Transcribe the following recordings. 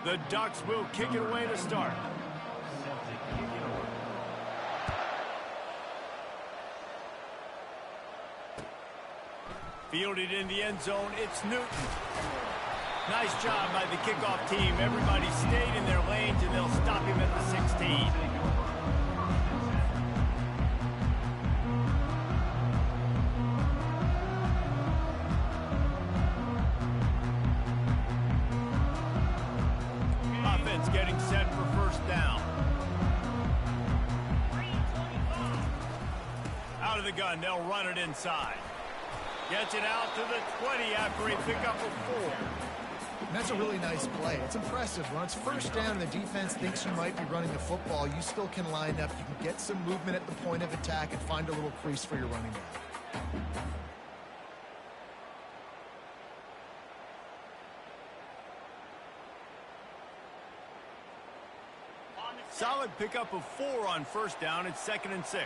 The Ducks will kick it away to start. Fielded in the end zone, it's Newton. Nice job by the kickoff team. Everybody stayed in their lanes, and they'll stop him at the 16. Offense getting set for first down. Out of the gun, they'll run it inside. Gets it out to the 20 after a pickup of 4. And that's a really nice play. It's impressive. When it's first down and the defense thinks you might be running the football, you still can line up. You can get some movement at the point of attack and find a little crease for your running back. Solid pickup of 4 on first down. It's 2nd and 6.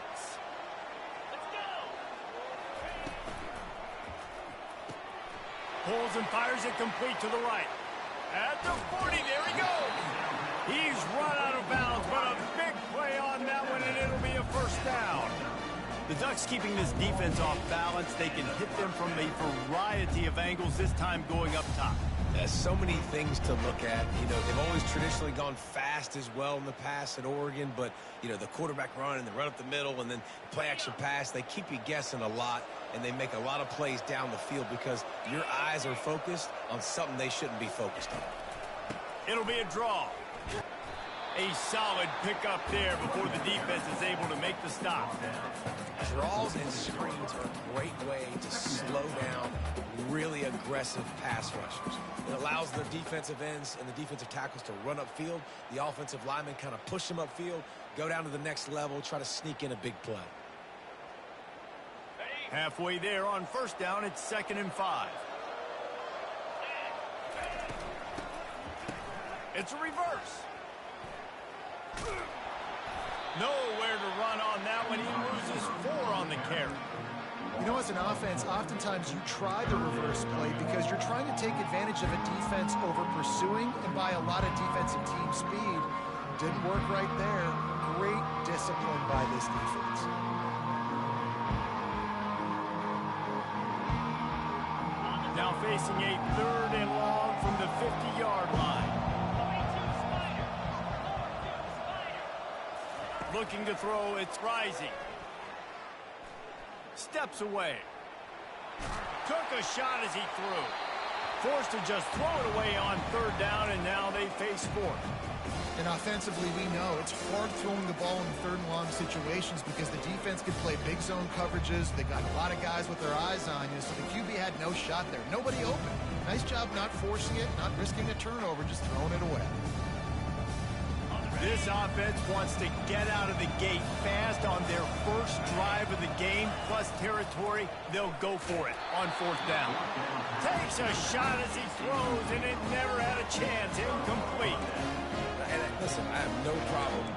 Pulls and fires it complete to the right. At the 40, there he goes. He's run out of bounds, but a big play on that one, and it'll be a first down. The Ducks keeping this defense off balance. They can hit them from a variety of angles, this time going up top. There's so many things to look at. You know, they've always traditionally gone fast as well in the past at Oregon, but, you know, the quarterback run and the run up the middle and then play-action pass, they keep you guessing a lot, and they make a lot of plays down the field because your eyes are focused on something they shouldn't be focused on. It'll be a draw. A solid pickup there before the defense is able to make the stop. Draws and screens are a great way to slow down really aggressive pass rushers. It allows the defensive ends and the defensive tackles to run upfield. The offensive linemen kind of push them upfield, go down to the next level, try to sneak in a big play. Halfway there on first down, it's 2nd and 5. It's a reverse. Nowhere to run on that one. He loses 4 on the carry. You know, as an offense, oftentimes you try the reverse play because you're trying to take advantage of a defense over pursuing and by a lot of defensive team speed. Didn't work right there. Great discipline by this defense. Now facing a 3rd and long from the 50-yard line. Looking to throw, it's Rising. Steps away. Took a shot as he threw. Forced to just throw it away on 3rd down, and now they face 4th. And offensively, we know it's hard throwing the ball in 3rd and long situations because the defense can play big zone coverages. They got a lot of guys with their eyes on you, so the QB had no shot there. Nobody open. Nice job not forcing it, not risking a turnover, just throwing it away. This offense wants to get out of the gate fast on their first drive of the game, plus territory. They'll go for it on 4th down. Takes a shot as he throws, and it never had a chance. Incomplete. And listen, I have no problem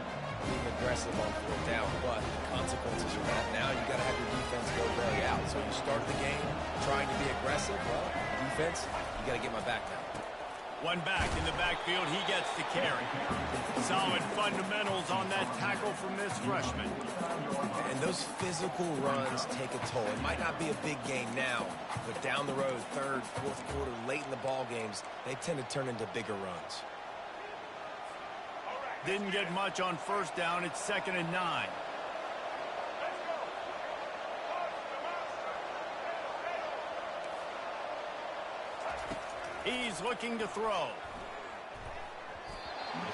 being aggressive on 4th down, but the consequences of that, now you got to have your defense go belly out. So you start the game trying to be aggressive. Well, defense, you got to get my back down. One back in the backfield, he gets the carry. Solid fundamentals on that tackle from this freshman. And those physical runs take a toll. It might not be a big game now, but down the road, 3rd, 4th quarter, late in the ball games, they tend to turn into bigger runs. Didn't get much on first down. It's 2nd and 9. He's looking to throw.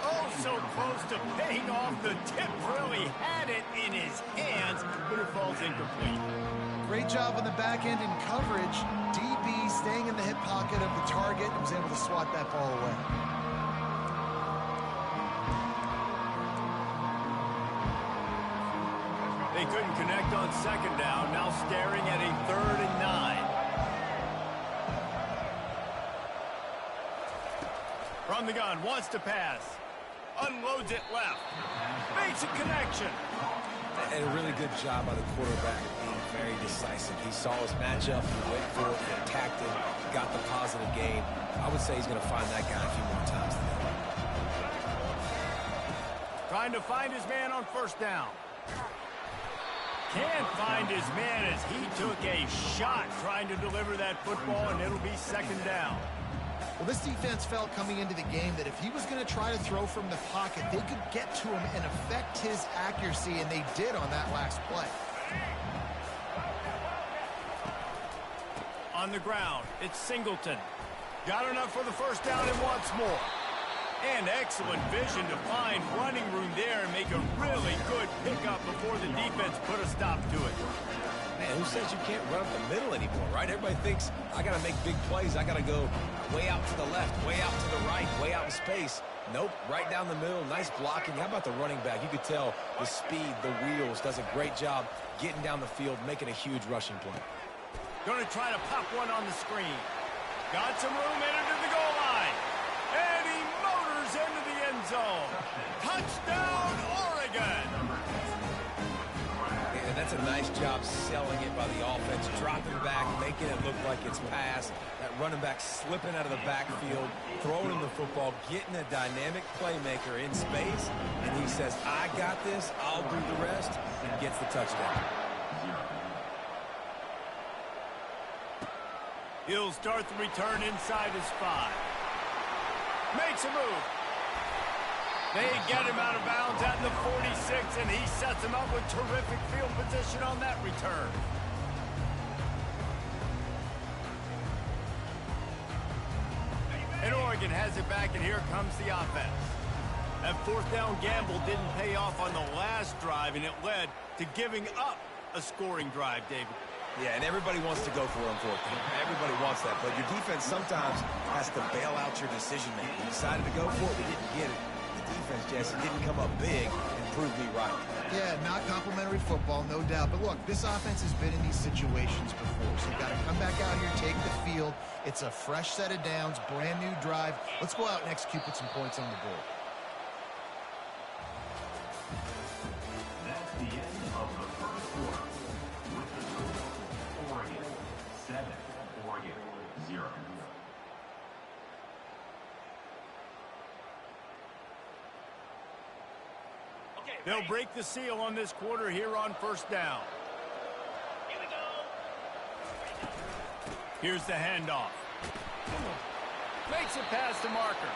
Oh, so close to paying off. The tip really had it in his hands, but it falls incomplete. Great job on the back end in coverage. DB staying in the hip pocket of the target and was able to swat that ball away. They couldn't connect on 2nd down. Now staring at a 3rd and 9. From the gun, wants to pass. Unloads it left. Makes a connection. And a really good job by the quarterback being very decisive. He saw his matchup, he went for it, he attacked it, got the positive gain. I would say he's going to find that guy a few more times today. trying to find his man on first down. Can't find his man as he took a shot trying to deliver that football, and it'll be second down. Well, this defense felt coming into the game that if he was going to try to throw from the pocket, they could get to him and affect his accuracy, and they did on that last play. On the ground, it's Singleton. Got enough for the first down and wants more. And excellent vision to find running room there and make a really good pickup before the defense put a stop to it. Man, who says you can't run up the middle anymore, right? Everybody thinks, I got to make big plays. I got to go way out to the left, way out to the right, way out in space. Nope, right down the middle. Nice blocking. How about the running back? You could tell the speed, the wheels, does a great job getting down the field, making a huge rushing play. Going to try to pop one on the screen. Got some room in into the goal line. And he motors into the end zone. Touchdown, Oregon. And that's a nice job selling it by the offense, dropping back, making it look like it's pass. That running back slipping out of the backfield, throwing him the football, getting a dynamic playmaker in space, and he says, I got this, I'll do the rest, and gets the touchdown. He'll start the return inside his 5. Makes a move. They get him out of bounds at the 46, and he sets him up with terrific field position on that return. And Oregon has it back, and here comes the offense. That fourth down gamble didn't pay off on the last drive, and it led to giving up a scoring drive, David. Yeah, and everybody wants to go for it on fourth down. Everybody wants that, but your defense sometimes has to bail out your decision-making. You decided to go for it, we didn't get it. The defense, Jesse, didn't come up big and prove me right. Yeah, not complimentary football, no doubt. But look, this offense has been in these situations before, so you've got to come back out here, take the field. It's a fresh set of downs, brand new drive. Let's go out and execute, put some points on the board. That's the end of the first quarter. With the score, Oregon 7, Oregon 0. They'll break the seal on this quarter here on first down. Here we go. Here's the handoff. Makes it past the marker.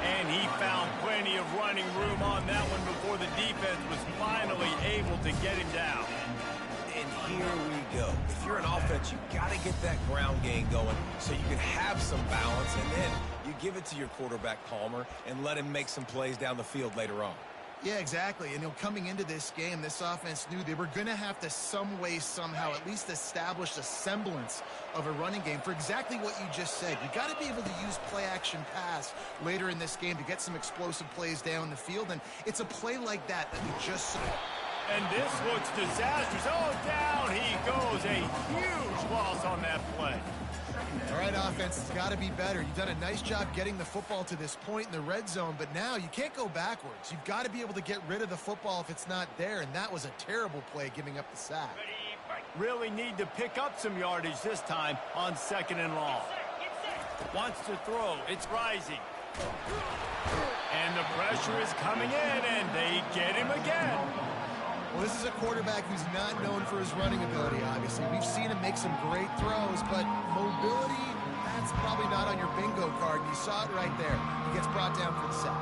And he found plenty of running room on that one before the defense was finally able to get him down. And here we go. If you're an offense, you've got to get that ground game going so you can have some balance, and then you give it to your quarterback, Palmer, and let him make some plays down the field later on. Yeah, exactly. And coming into this game, this offense knew they were going to have to some way, somehow, at least establish a semblance of a running game for exactly what you just said. You got to be able to use play-action pass later in this game to get some explosive plays down the field, and it's a play like that that we just saw. And this looks disastrous. Oh, down he goes. A huge loss on that play. All right, offense, it's got to be better. You've done a nice job getting the football to this point in the red zone, but now you can't go backwards. You've got to be able to get rid of the football if it's not there, and that was a terrible play, giving up the sack. Really need to pick up some yardage this time on second and long. Wants to throw. It's rising. And the pressure is coming in, and they get him again. Well, this is a quarterback who's not known for his running ability, obviously. We've seen him make some great throws, but mobility, that's probably not on your bingo card. You saw it right there. He gets brought down for the sack.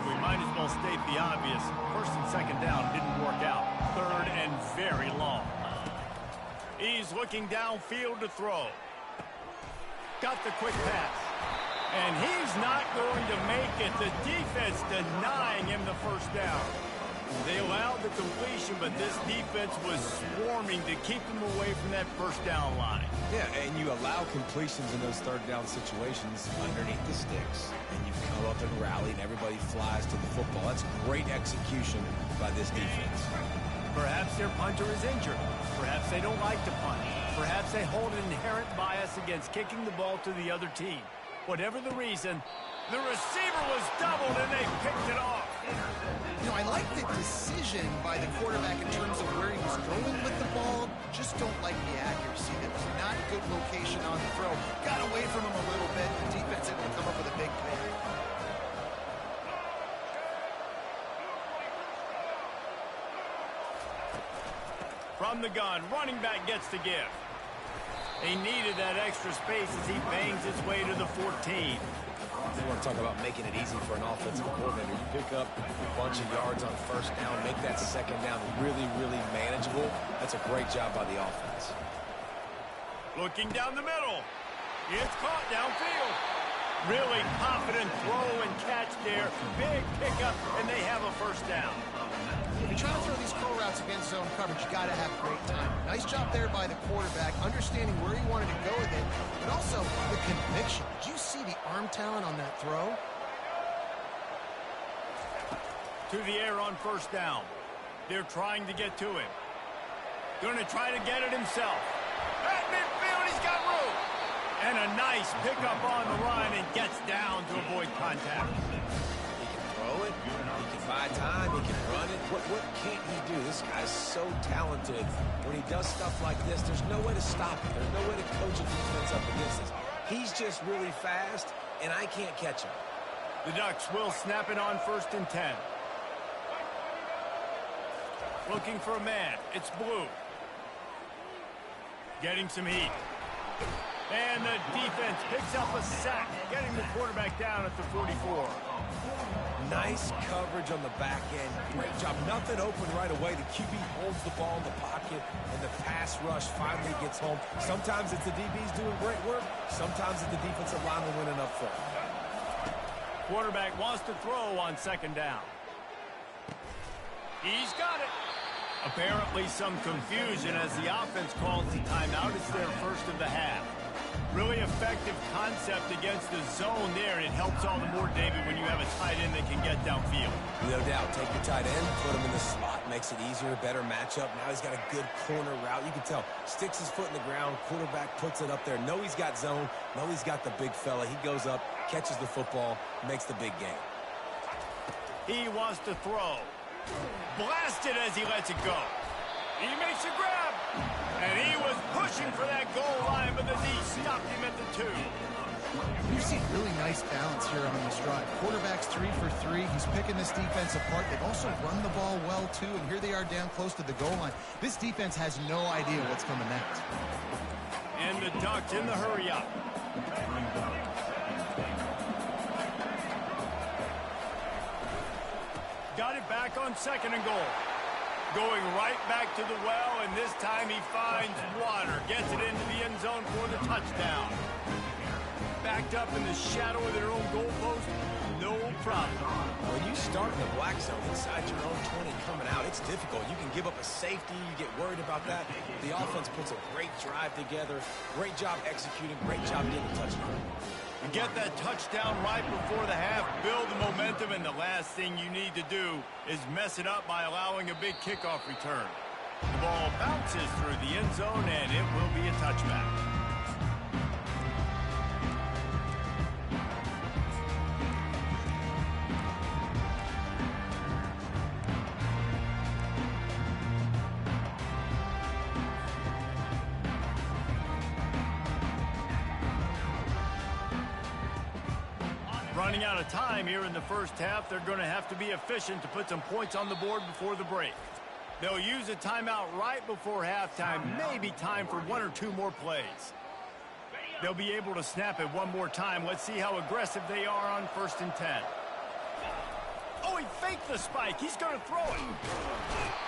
We might as well state the obvious. First and second down didn't work out. Third and very long. He's looking downfield to throw. Got the quick pass. And he's not going to make it. The defense denying him the first down. They allowed the completion, but this defense was swarming to keep him away from that first down line. Yeah, and you allow completions in those third down situations underneath the sticks, and you come up and rally, and everybody flies to the football. That's great execution by this defense. Perhaps their punter is injured. Perhaps they don't like to punt. Perhaps they hold an inherent bias against kicking the ball to the other team. Whatever the reason, the receiver was doubled and they picked it off. You know, I like the decision by the quarterback in terms of where he was going with the ball. Just don't like the accuracy. That was not a good location on the throw. Got away from him a little bit. The defense able to From the gun, running back gets the give. He needed that extra space as he bangs his way to the 14. You want to talk about making it easy for an offensive coordinator. You pick up a bunch of yards on first down, make that second down really, really manageable. That's a great job by the offense. Looking down the middle. It's caught downfield. Really confident throw and catch there. Big pickup, and they have a first down. If you're trying to throw these crow routes against zone coverage, you got to have great time. Nice job there by the quarterback, understanding where he wanted to go with it, but also the conviction. Did you see the arm talent on that throw? To the air on first down. They're trying to get to him. Going to try to get it himself. At midfield, he's got room. And a nice pickup on the run and gets down to avoid contact. He can throw it. He can buy time. He can run it. What can't he do? This guy's so talented. When he does stuff like this, there's no way to stop it. There's no way to coach a defense up against this. He's just really fast, and I can't catch him. The Ducks will snap it on 1st and 10. Looking for a man. It's Blue. Getting some heat. And the defense picks up a sack, getting the quarterback down at the 44. Nice coverage on the back end. Great job. Nothing open right away. The QB holds the ball in the pocket, and the pass rush finally gets home. Sometimes it's the DBs doing great work. Sometimes it's the defensive lineman winning up front. Quarterback wants to throw on 2nd down. He's got it. Apparently some confusion as the offense calls the timeout. It's their first of the half. Really effective concept against the zone there, and it helps all the more, David, when you have a tight end that can get downfield. No doubt. Take your tight end, put him in the slot, makes it easier, better matchup. Now he's got a good corner route. You can tell. Sticks his foot in the ground, quarterback puts it up there. Know he's got zone, know he's got the big fella. He goes up, catches the football, makes the big game. He wants to throw. Blasted as he lets it go. He makes a grab. And he was pushing for that goal line, but the D stopped him at the 2. You've seen really nice balance here on this drive. Quarterback's 3 for 3. He's picking this defense apart. They've also run the ball well, too, and here they are down close to the goal line. This defense has no idea what's coming next. And the Ducks in the hurry-up. Got it back on 2nd and goal. Going right back to the well, and this time he finds water. Gets it into the end zone for the touchdown. Backed up in the shadow of their own goalpost, no problem. When you start in the black zone inside your own 20 coming out, it's difficult. You can give up a safety. You get worried about that. The offense puts a great drive together. Great job executing. Great job getting a touchdown. You get that touchdown right before the half, build the momentum, and the last thing you need to do is mess it up by allowing a big kickoff return. The ball bounces through the end zone, and it will be a touchback. Running out of time here in the first half, they're going to have to be efficient to put some points on the board before the break. They'll use a timeout right before halftime, maybe time for 1 or 2 more plays. They'll be able to snap it one more time. Let's see how aggressive they are on 1st and 10. Oh, he faked the spike. He's going to throw it.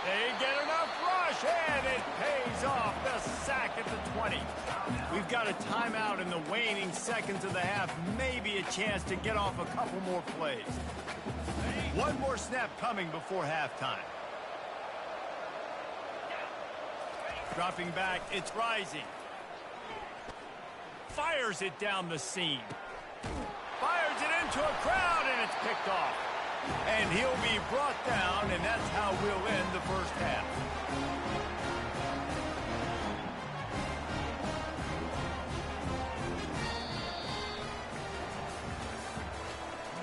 They get enough rush, and it pays off. The sack at the 20. We've got a timeout in the waning seconds of the half. Maybe a chance to get off a couple more plays. One more snap coming before halftime. Dropping back, it's Rising. Fires it down the seam. Fires it into a crowd, and it's picked off. And he'll be brought down, and that's how we'll end the first half.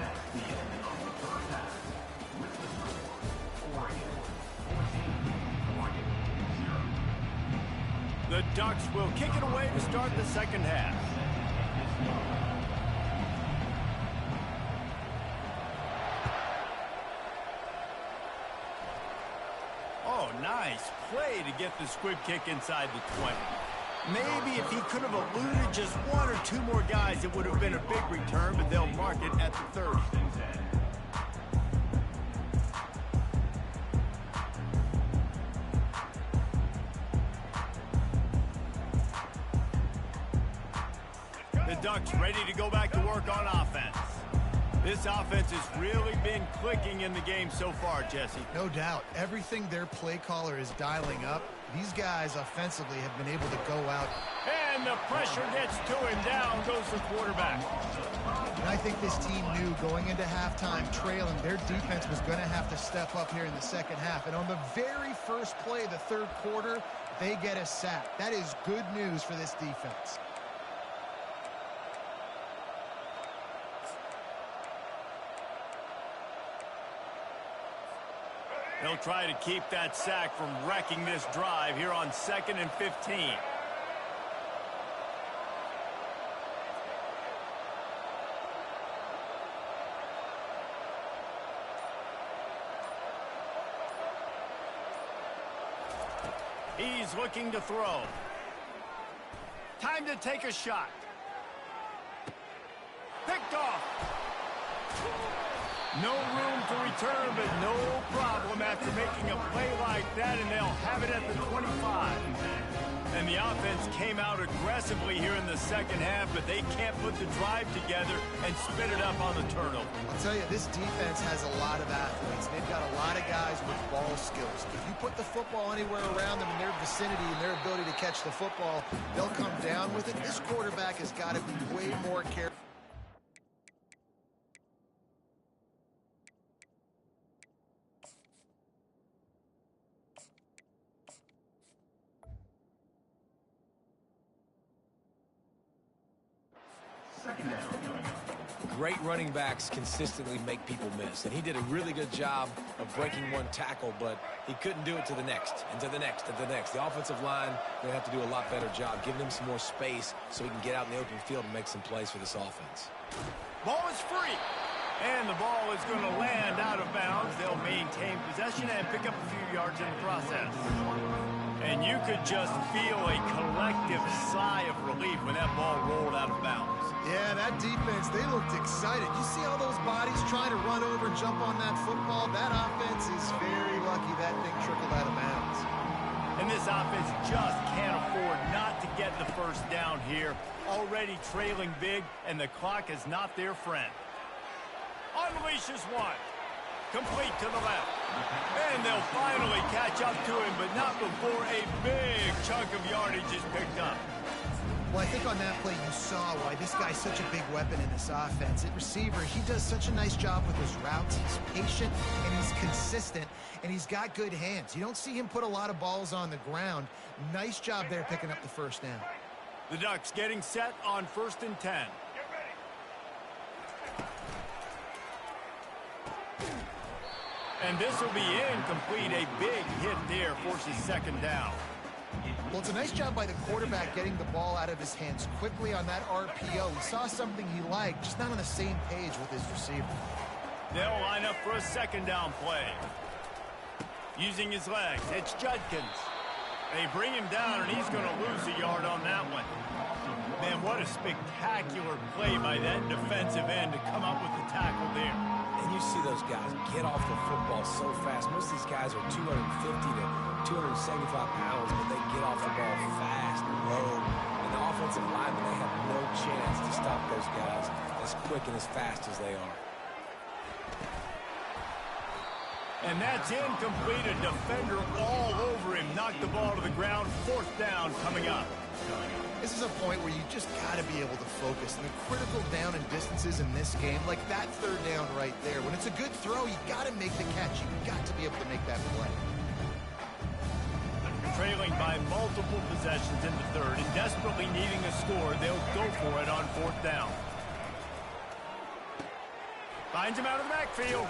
That's the end of the first half. With the score, Oregon 14, 0. The Ducks will kick it away to start the second half. Oh, nice play to get the squib kick inside the 20. Maybe if he could have eluded just one or two more guys, it would have been a big return, but they'll mark it at the 30. The Ducks ready to go back to work on offense. This offense has really been clicking in the game so far, Jesse. No doubt. Everything their play caller is dialing up, these guys offensively have been able to go out. And the pressure gets to him. Down goes the quarterback. And I think this team knew going into halftime trailing, their defense was going to have to step up here in the second half. And on the very first play of the third quarter, they get a sack. That is good news for this defense. They'll try to keep that sack from wrecking this drive here on 2nd and 15. He's looking to throw. Time to take a shot. Picked off. No room to return, but no problem after making a play like that, and they'll have it at the 25. And the offense came out aggressively here in the second half, but they can't put the drive together and spit it up on the turnover. I'll tell you, this defense has a lot of athletes. They've got a lot of guys with ball skills. If you put the football anywhere around them in their vicinity and their ability to catch the football, they'll come down with it. This quarterback has got to be way more careful. Great running backs consistently make people miss, and he did a really good job of breaking one tackle, but he couldn't do it to the next, and to the next, and to the next. The offensive line going to have to do a lot better job, giving him some more space so he can get out in the open field and make some plays for this offense. Ball is free, and the ball is going to land out of bounds. They'll maintain possession and pick up a few yards in the process. And you could just feel a collective sigh of relief when that ball rolled out of bounds. Yeah, that defense, they looked excited. You see all those bodies trying to run over and jump on that football? That offense is very lucky that thing trickled out of bounds. And this offense just can't afford not to get the first down here. Already trailing big, and the clock is not their friend. Unleashes one. Complete to the left. And they'll finally catch up to him, but not before a big chunk of yardage is picked up. Well, I think on that play you saw why this guy's such a big weapon in this offense. At receiver, he does such a nice job with his routes. He's patient, and he's consistent, and he's got good hands. You don't see him put a lot of balls on the ground. Nice job there picking up the first down. The Ducks getting set on 1st and 10. And this will be incomplete. A big hit there forces 2nd down. Well, it's a nice job by the quarterback getting the ball out of his hands quickly on that RPO. He saw something he liked, just not on the same page with his receiver. They'll line up for a 2nd down play. Using his legs, it's Judkins. They bring him down, and he's going to lose a yard on that one. Man, what a spectacular play by that defensive end to come up with the tackle there. And you see those guys get off the football so fast. Most of these guys are 250 to 275 pounds, but they get off the ball fast and low. And the offensive linemen, they have no chance to stop those guys as quick and as fast as they are. And that's incomplete. A defender all over him. Knocked the ball to the ground. 4th down coming up. This is a point where you just got to be able to focus. And the critical down and distances in this game, like that 3rd down right there. When it's a good throw, you got to make the catch. You've got to be able to make that play. Trailing by multiple possessions in the 3rd and desperately needing a score, they'll go for it on 4th down. Finds him out of the backfield.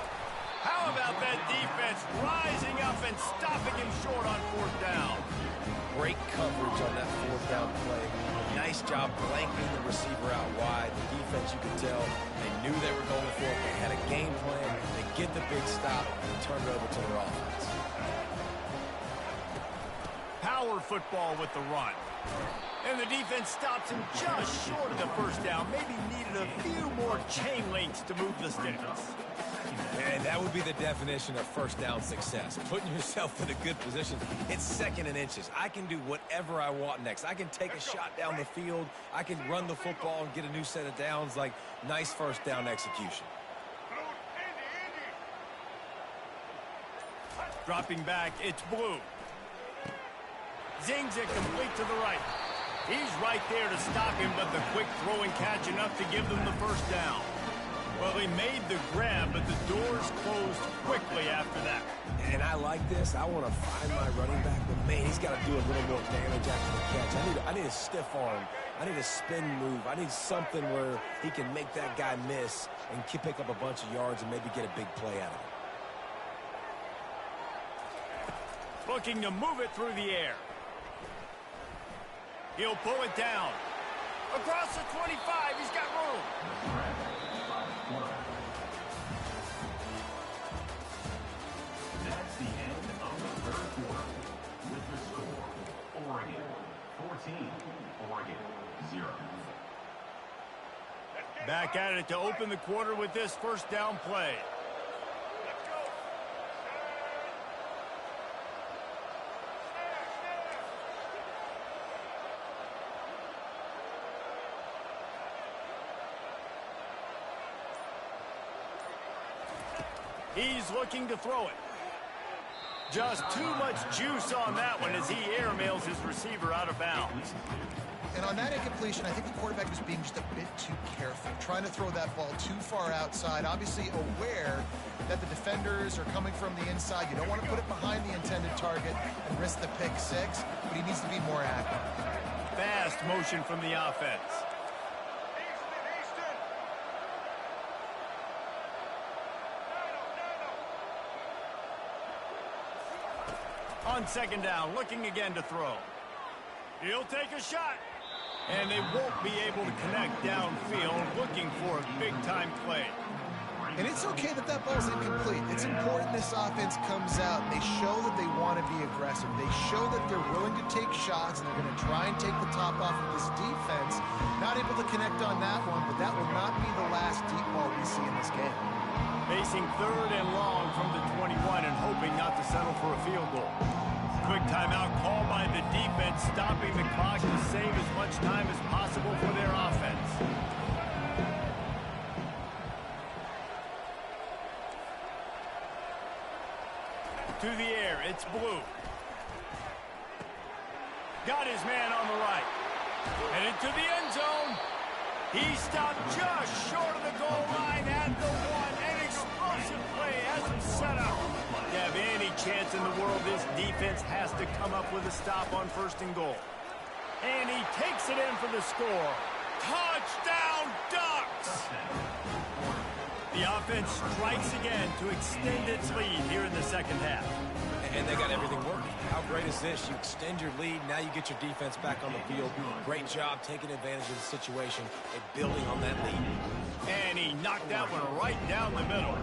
How about that defense rising up and stopping him short on 4th down? Great coverage on that 4th down play. Nice job blanking the receiver out wide. The defense, you could tell, they knew they were going for it. They had a game plan. They get the big stop and turn it over to their offense. prefer football with the run. And the defense stops him just short of the first down. Maybe needed a few more chain links to move the sticks. And that would be the definition of first down success. Putting yourself in a good position. It's 2nd and inches. I can do whatever I want next. I can take a shot down the field. I can run the football and get a new set of downs. Like, nice first down execution. Dropping back, it's Blue. Zings it complete to the right. He's right there to stop him, but the quick throw and catch enough to give them the first down. Well, he made the grab, but the doors closed quickly after that. And I like this. I want to find my running back, but man, he's got to do a little more damage after the catch. I need a stiff arm. I need a spin move. I need something where he can make that guy miss and pick up a bunch of yards and maybe get a big play out of it. Looking to move it through the air. He'll pull it down. Across the 25, he's got room. That's the end of the 3rd quarter. With the score, Oregon 14, Oregon 0. Back at it to open the quarter with this first down play. He's looking to throw it. Just too much juice on that one as he airmails his receiver out of bounds. And on that incompletion, I think the quarterback was being just a bit too careful, trying to throw that ball too far outside, obviously aware that the defenders are coming from the inside. You don't want to put it behind the intended target and risk the pick six, but he needs to be more accurate. Fast motion from the offense. On 2nd down, looking again to throw. He'll take a shot. And they won't be able to connect downfield, looking for a big-time play. And it's okay that that ball's incomplete. It's important this offense comes out and they show that they want to be aggressive. They show that they're willing to take shots and they're going to try and take the top off of this defense. Not able to connect on that one, but that will not be the last deep ball we see in this game. Facing 3rd and long from the 21 and hoping not to settle for a field goal. Quick timeout call by the defense, stopping the clock to save as much time as possible for their offense. To the air, it's Blue. Got his man on the right. And into the end zone. He stopped just short of the goal line at the 1. An explosive play has him set up. To have any chance in the world, this defense has to come up with a stop on 1st and goal. And he takes it in for the score. Touchdown, Ducks! The offense strikes again to extend its lead here in the 2nd half. And they got everything working. How great is this? You extend your lead, now you get your defense back on the field. Great job taking advantage of the situation and building on that lead. And he knocked that one right down the middle.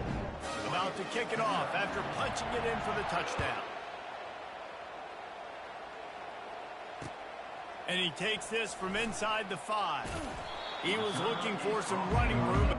About to kick it off after punching it in for the touchdown. And he takes this from inside the 5. He was looking for some running room.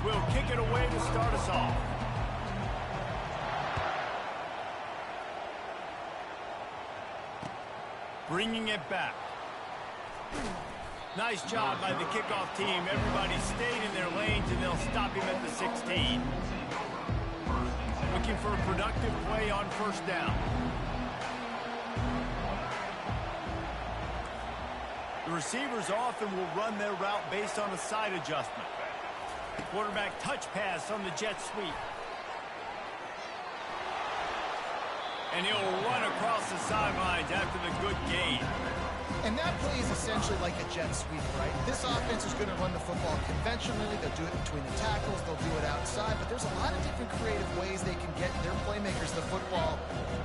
will kick it away to start us off. Bringing it back. Nice job by the kickoff team. Everybody stayed in their lanes, and they'll stop him at the 16. Looking for a productive play on first down. The receivers often will run their route based on a side adjustment. Quarterback touch pass on the jet sweep. And he'll run across the sidelines after the good gain. And that play is essentially like a jet sweep, right? This offense is going to run the football conventionally. They'll do it between the tackles. They'll do it outside. But there's a lot of different creative ways they can get their playmakers the football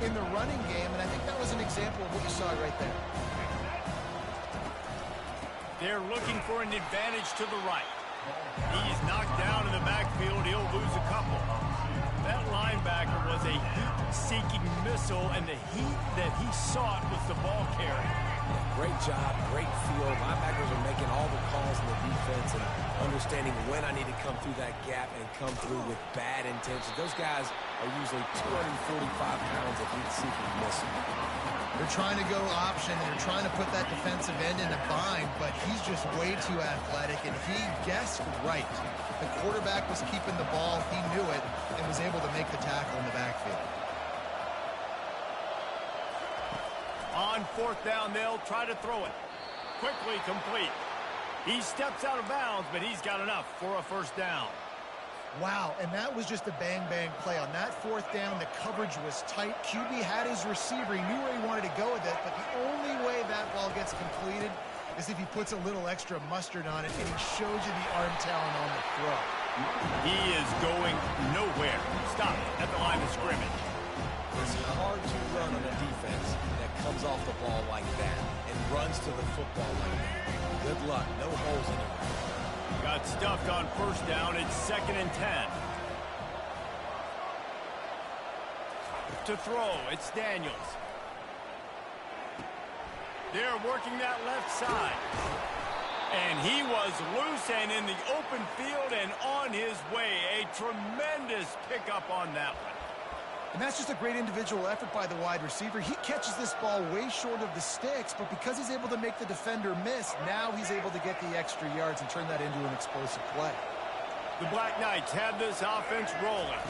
in the running game. And I think that was an example of what you saw right there. They're looking for an advantage to the right. He's knocked down in the backfield. He'll lose a couple. That linebacker was a heat-seeking missile, and the heat that he sought was the ball carrier. Great job, great feel. Linebackers are making all the calls in the defense and understanding when I need to come through that gap and come through with bad intentions. Those guys are usually 245 pounds of heat-seeking missile. They're trying to go option, and they're trying to put that defensive end in a bind, but he's just way too athletic, and he guessed right. The quarterback was keeping the ball. He knew it and was able to make the tackle in the backfield. On fourth down, they'll try to throw it. Quickly complete. He steps out of bounds, but he's got enough for a first down. Wow, and that was just a bang-bang play. On that fourth down, the coverage was tight. QB had his receiver. He knew where he wanted to go with it, but the only way that ball gets completed is if he puts a little extra mustard on it, and he shows you the arm talent on the throw. He is going nowhere. Stop at the line of scrimmage. It's hard to run on a defense that comes off the ball like that and runs to the football like that. Good luck. No holes in it. Got stuffed on first down. It's 2nd and 10. To throw, it's Daniels. They're working that left side. And he was loose and in the open field and on his way. A tremendous pickup on that one. And that's just a great individual effort by the wide receiver. He catches this ball way short of the sticks, but because he's able to make the defender miss, now he's able to get the extra yards and turn that into an explosive play. The Black Knights have this offense rolling.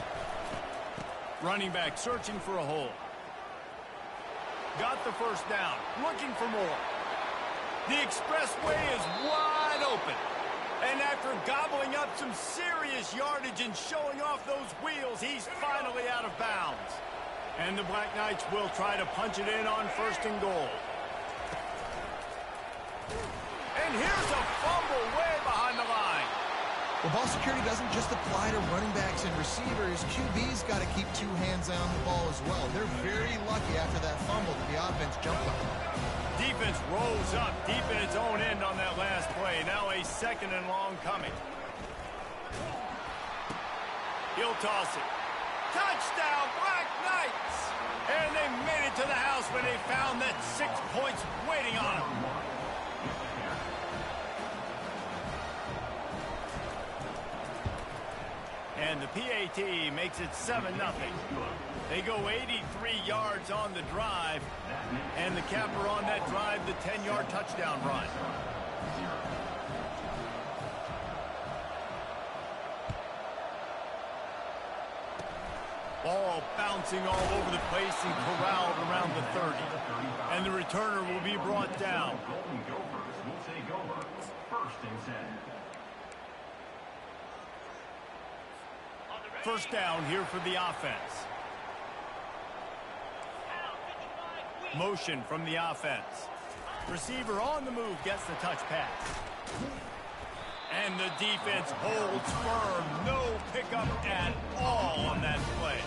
Running back searching for a hole. Got the first down, looking for more. The expressway is wide open. And after gobbling up some serious yardage and showing off those wheels, he's finally out of bounds. And the Black Knights will try to punch it in on 1st and goal. And here's a fumble way behind the line. Well, ball security doesn't just apply to running backs and receivers. QB's got to keep two hands on the ball as well. They're very lucky after that fumble that the offense jumped on. Defense rolls up deep in its own end on that last play. Now a 2nd and long coming. He'll toss it. Touchdown, Black Knights! And they made it to the house when they found that 6 points waiting on them. And the PAT makes it 7-0. They go 83 yards on the drive, and the capper on that drive, the 10-yard touchdown run. Ball bouncing all over the place and corralled around the 30. And the returner will be brought down. Golden Gophers will take over. 1st and 10. First down here for the offense. Motion from the offense. Receiver on the move gets the touch pass. And the defense holds firm. No pickup at all on that play.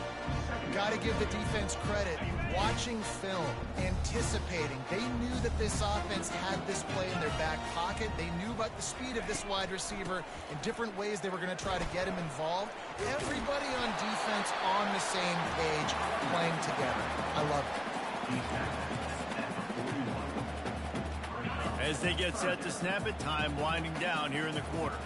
Got to give the defense credit. Watching film, anticipating. They knew that this offense had this play in their back pocket. They knew about the speed of this wide receiver and different ways they were going to try to get him involved. Everybody on defense on the same page, playing together. I love it. As they get set to snap it, time winding down here in the quarter.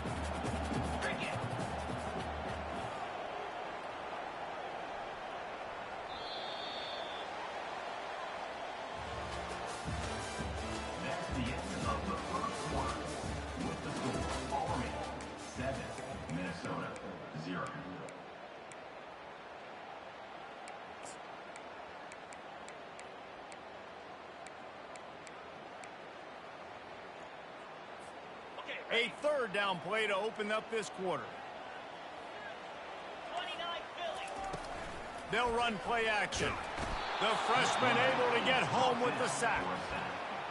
A third down play to open up this quarter. 29 Philly. They'll run play action. The freshman able to get home with the sack.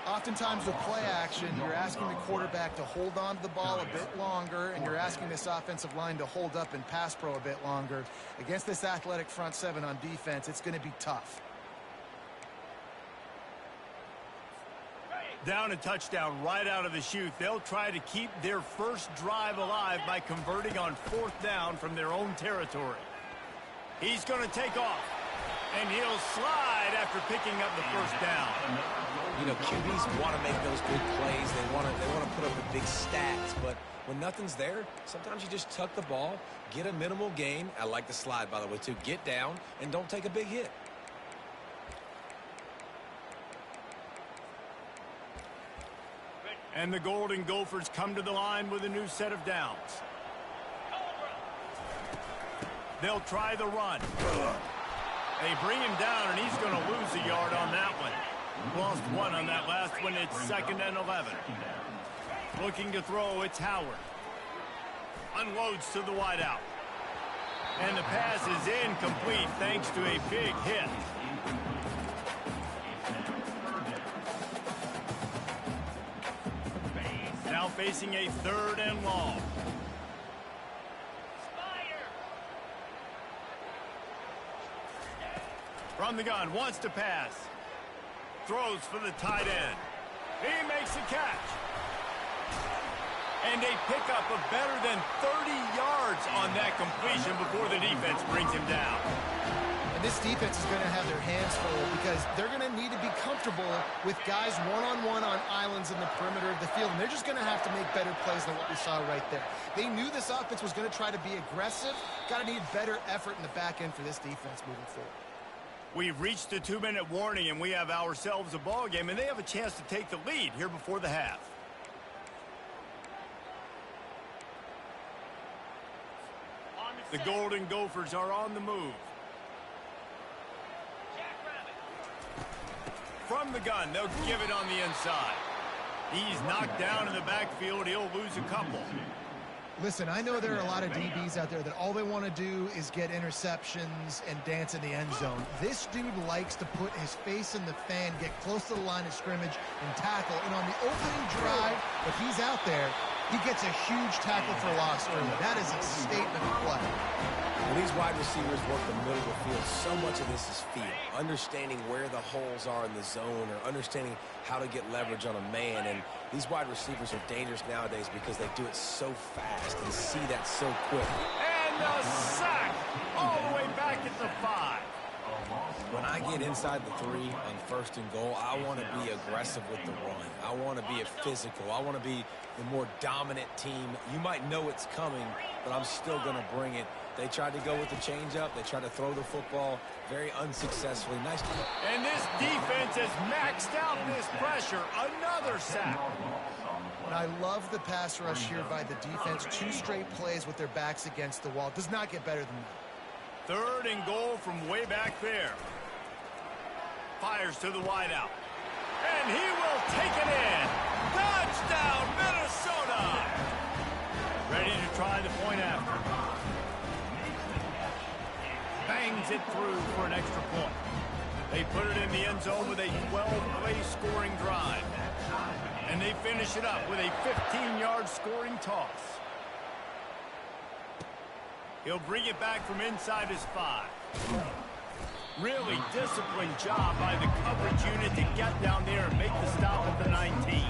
Oftentimes with play action, you're asking the quarterback to hold on to the ball a bit longer, and you're asking this offensive line to hold up in pass pro a bit longer. Against this athletic front seven on defense, it's going to be tough. Down a touchdown right out of the chute. They'll try to keep their first drive alive by converting on fourth down from their own territory. He's going to take off, and he'll slide after picking up the first down. You know, QBs want to make those big plays. They want to put up the big stats, but when nothing's there, sometimes you just tuck the ball, get a minimal gain. I like the slide, by the way, too. Get down and don't take a big hit. And the Golden Gophers come to the line with a new set of downs. They'll try the run. They bring him down, and he's going to lose a yard on that one. Lost one on that last one. It's 2nd and 11. Looking to throw, it's Howard. Unloads to the wideout. And the pass is incomplete thanks to a big hit. Now facing a 3rd and long. From the gun, wants to pass. Throws for the tight end. He makes a catch. And a pickup of better than 30 yards on that completion before the defense brings him down. And this defense is going to have their hands full because they're going to need to be comfortable with guys one-on-one on islands in the perimeter of the field. And they're just going to have to make better plays than what we saw right there. They knew this offense was going to try to be aggressive. Got to need better effort in the back end for this defense moving forward. We've reached a 2-minute warning, and we have ourselves a ball game, and they have a chance to take the lead here before the half. The Golden Gophers are on the move. From the gun, they'll give it on the inside. He's knocked down in the backfield. He'll lose a couple. Listen, I know there are a lot of DBs out there that all they want to do is get interceptions and dance in the end zone. This dude likes to put his face in the fan, get close to the line of scrimmage, and tackle. And on the opening drive, if he's out there, he gets a huge tackle for loss early. That is a statement of play. When these wide receivers work the middle of the field, so much of this is feel. Understanding where the holes are in the zone or understanding how to get leverage on a man. And these wide receivers are dangerous nowadays because they do it so fast and see that so quick. And a sack all the way back at the 5. When I get inside the 3 on 1st and goal, I want to be aggressive with the run. I want to be physical. I want to be the more dominant team. You might know it's coming, but I'm still going to bring it. They tried to go with the changeup. They tried to throw the football very unsuccessfully. Nice. And this defense has maxed out this pressure. Another sack. And I love the pass rush here by the defense. 2 straight plays with their backs against the wall. Does not get better than that. 3rd and goal from way back there. Fires to the wideout. And he will take it in. Touchdown, Minnesota. Ready to try the point after. Bangs it through for an extra point. They put it in the end zone with a 12-play scoring drive. And they finish it up with a 15-yard scoring toss. He'll bring it back from inside his 5. Really disciplined job by the coverage unit to get down there and make the stop at the 19.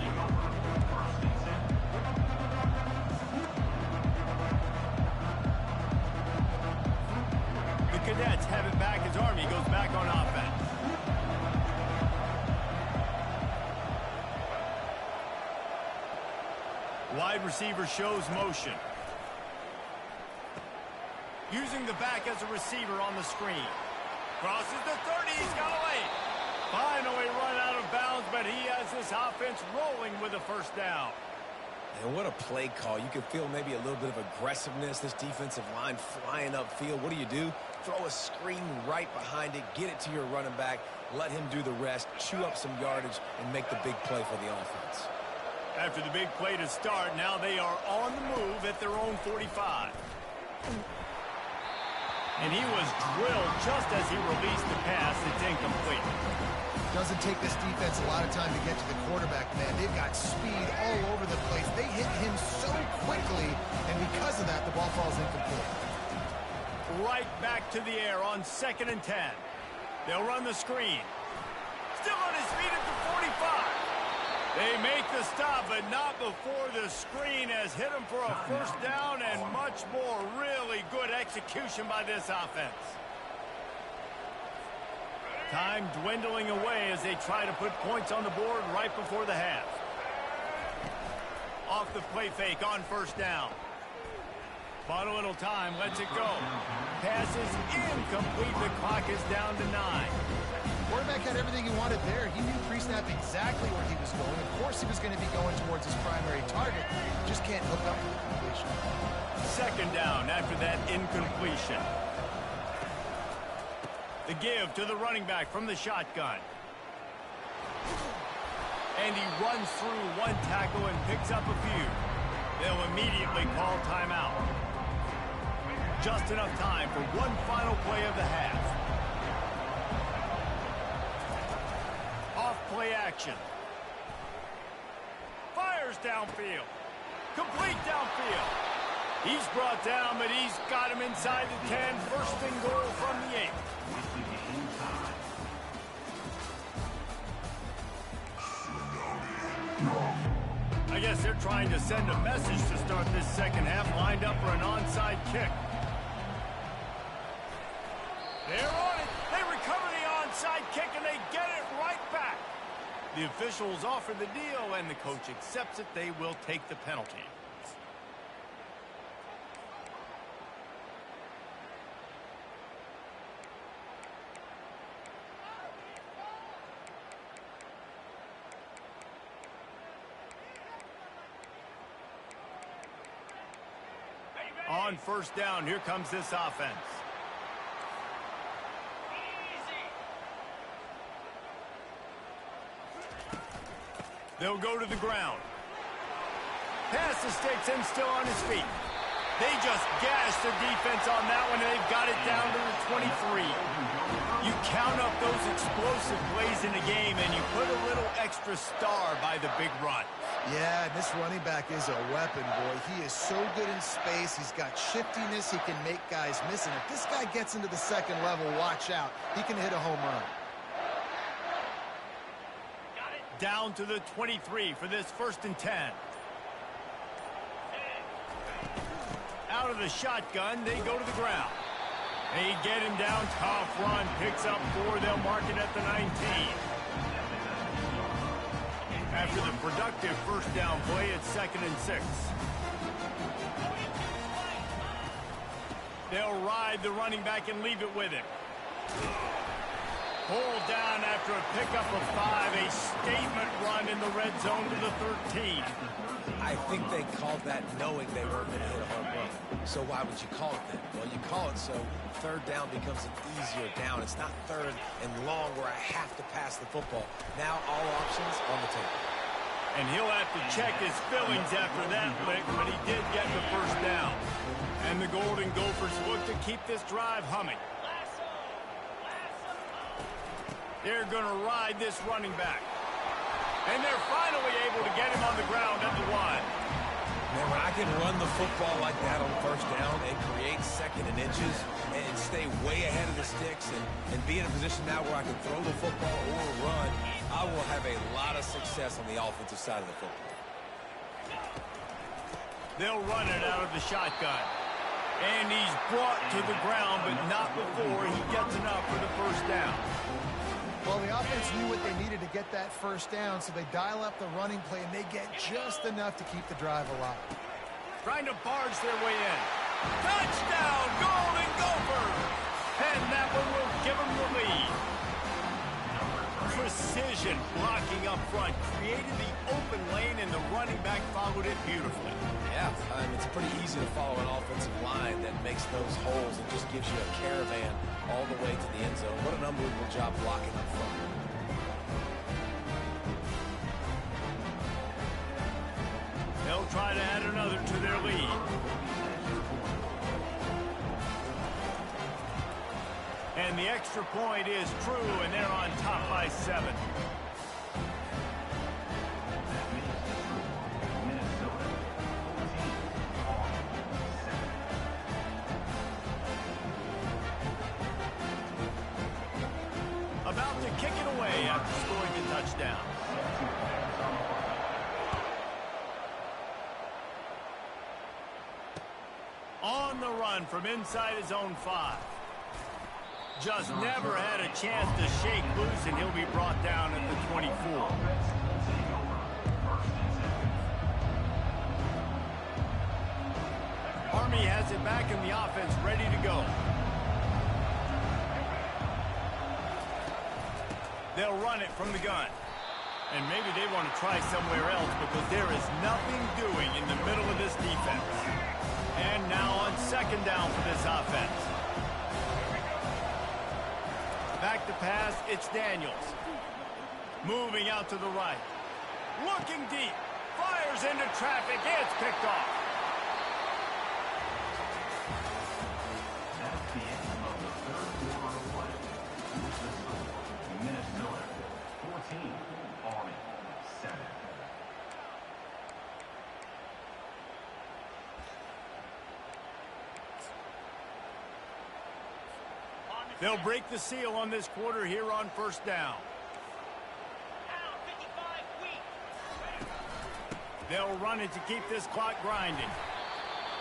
The Cadets have it back as Army goes back on offense. Wide receiver shows motion. Using the back as a receiver on the screen. Crosses the 30, he's got away. Finally run out of bounds, but he has this offense rolling with a first down. And what a play call. You can feel maybe a little bit of aggressiveness, this defensive line flying upfield. What do? Throw a screen right behind it, get it to your running back, let him do the rest, chew up some yardage, and make the big play for the offense. After the big play to start, now they are on the move at their own 45. And he was drilled just as he released the pass. It's incomplete. Doesn't take this defense a lot of time to get to the quarterback, man. They've got speed all over the place. They hit him so quickly, and because of that, the ball falls incomplete. Right back to the air on 2nd and 10. They'll run the screen. Still on his feet at the 45. They make the stop, but not before the screen has hit him for a first down, and much more. Really good execution by this offense. Time dwindling away as they try to put points on the board right before the half. Off the play fake on first down. Bought a little time, lets it go. Pass is incomplete. The clock is down to 9. Quarterback had everything he wanted there. He knew pre-snap exactly where he was going. Of course he was going to be going towards his primary target. Just can't hook up with the completion. 2nd down after that incompletion. The give to the running back from the shotgun. And he runs through one tackle and picks up a few. They'll immediately call timeout. Just enough time for one final play of the half. Off play action. Fires downfield. Complete downfield. He's brought down, but he's got him inside the 10. First and goal from the 8. I guess they're trying to send a message to start this second half, lined up for an onside kick. They're on it. They recover the onside kick, and they get it right back. The officials offer the deal, and the coach accepts it. They will take the penalty. On first down, here comes this offense. They'll go to the ground. Pass the sticks and still on his feet. They just gashed the defense on that one, and they've got it down to the 23. You count up those explosive plays in the game, and you put a little extra star by the big run. Yeah, this running back is a weapon, boy. He is so good in space. He's got shiftiness. He can make guys miss. And if this guy gets into the second level, watch out. He can hit a home run. Down to the 23 for this 1st and 10. Out of the shotgun, they go to the ground. They get him down, tough run, picks up 4. They'll mark it at the 19. After the productive first down play, it's 2nd and 6. They'll ride the running back and leave it with him. Pulled down after a pickup of 5. A statement run in the red zone to the 13. I think they called that knowing they weren't going to hit a home run. So why would you call it that? Well, you call it so 3rd down becomes an easier down. It's not 3rd and long where I have to pass the football. Now all options on the table. And he'll have to check his fillings after that lick, but he did get the first down. And the Golden Gophers look to keep this drive humming. They're going to ride this running back. And they're finally able to get him on the ground at the 1. Man, when I can run the football like that on first down and create 2nd and inches and stay way ahead of the sticks and be in a position now where I can throw the football or run, I will have a lot of success on the offensive side of the football. They'll run it out of the shotgun. And he's brought to the ground, but not before he gets enough for the first down. Well, the offense knew what they needed to get that first down, so they dial up the running play, and they get just enough to keep the drive alive. Trying to barge their way in. Touchdown, Golden Gophers! And that one will give them the lead. Precision blocking up front created the open lane, and the running back followed it beautifully. Yeah, it's pretty easy to follow an offensive line that makes those holes and just gives you a caravan all the way to the end zone. What an unbelievable job blocking up front. and the extra point is true, and they're on top by 7. About to kick it away after scoring a touchdown. On the run from inside his own 5. Just never had a chance to shake loose, and he'll be brought down at the 24. Army has it back in the offense, ready to go. They'll run it from the gun. And maybe they want to try somewhere else because there is nothing doing in the middle of this defense. And now on second down for this offense. Back to pass, it's Daniels. Moving out to the right. Looking deep. Fires into traffic. It's picked off. That's the end of the third quarter of play. Here's the score. Minnesota 14, Army 7. They'll break the seal on this quarter here on first down. They'll run it to keep this clock grinding.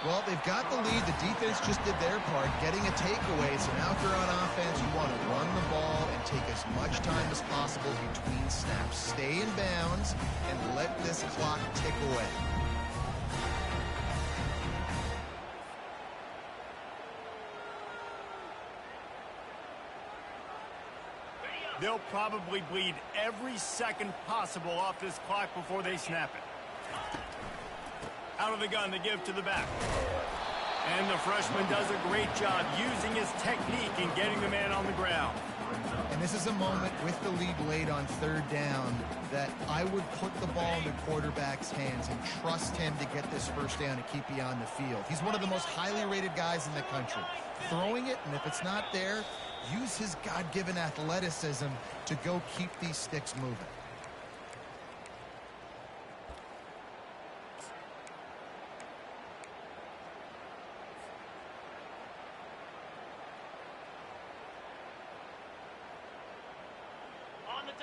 Well, they've got the lead. The defense just did their part, getting a takeaway. So now if you're on offense, you want to run the ball and take as much time as possible between snaps. Stay in bounds and let this clock tick away. They'll probably bleed every second possible off this clock before they snap it. Out of the gun to give to the back. And the freshman does a great job using his technique and getting the man on the ground. And this is a moment with the lead late on third down that I would put the ball in the quarterback's hands and trust him to get this first down and keep you on the field. He's one of the most highly rated guys in the country. Throwing it, and if it's not there, use his God-given athleticism to go keep these sticks moving.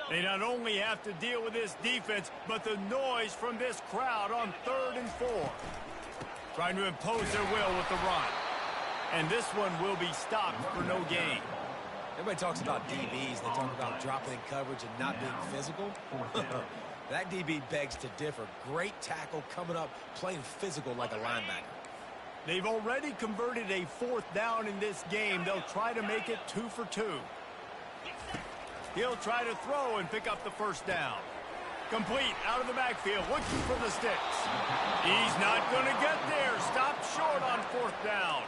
They not only have to deal with this defense, but the noise from this crowd on 3rd and 4. Trying to impose their will with the run. And this one will be stopped for no gain. Everybody talks about DBs. They talk about dropping in coverage and not being physical. That DB begs to differ. Great tackle coming up, playing physical like a linebacker. They've already converted a 4th down in this game. They'll try to make it 2 for 2. He'll try to throw and pick up the first down. Complete out of the backfield, looking for the sticks. He's not going to get there. Stopped short on 4th down.